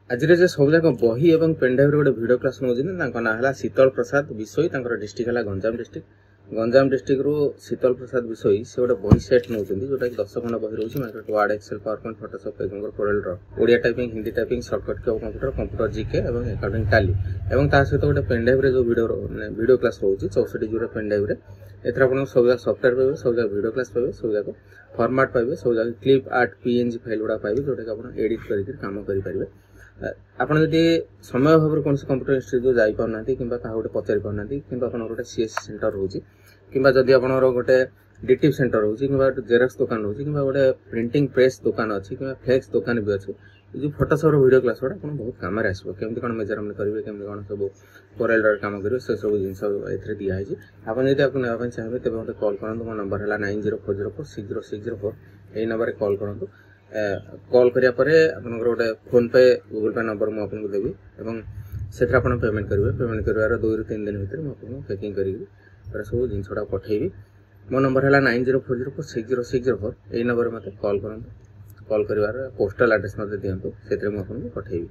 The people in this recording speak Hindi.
आज सब जाक बही और पेनड्राइव गोटे भिडियो क्लास नौ ना है शीतल प्रसाद विषय डिस्ट्रिक्ट है गंजाम डिस्ट्रिक्ट रू शीतल प्रसाद विषय से गोटे बही सेट नौ जोटा कि 10 खंड बही रोचे Microsoft Word Excel PowerPoint Photoshop पेजर Corel Odia typing Hindi typing shortcut की कंप्यूटर जीके और अकाउंटिंग टाली और ता सहित गोटे पेनड्राइव जो वीडियो क्लास रोचे 64 जीबी पेनड्राइव एथर आप सब जगह सफ्टवेयर पाइबे सब जगह वीडियो क्लास पाइबे सब जगह फॉर्मेट पाइबे सब जगह क्लिप आर्ट पीएनजी फाइल गुड़ा पाइबे जोटा कि आप एडिट करके काम करेंगे। आपड़ जब समय भाव कौन कंप्यूटर इंस्टीट्यूट जापाना कि गोटे पचारि पाना कि गोटे सीएस सेंटर रोचे कि आपंकर गोटे डिटिव सेंटर रोचे कि जेरक्स दुकान रोचे कि गोटे प्रिंटिंग प्रेस दुकान अच्छी कि फ्लेक्स दुकान भी अच्छी जो फोटोशॉप वीडियो क्लास गुड़ा आप बहुत कम आसो केमती कौन मेजरमेंट करेंगे केमती कौन सब कोरल काम करेंगे से सब जिन दिखाई आपड़ी आपको नापी चाहिए तेज मतलब कॉल करूँ मो नंबर है 9040460604 यही नंबर कॉल करूँ कॉल करा गोटे फोन पे गूगल पे नंबर मुझे देवी से पेमेंट करेंगे पेमेंट कर 2 ରୁ 3 दिन भितर मुझे पैकिंग कर सब जिनसा पठेबी मो नंबर है 9040460604 यही नंबर मत कॉल करूँ कॉल कर पोस्टल एड्रेस मत दिखाँ से मुझे पठेबी।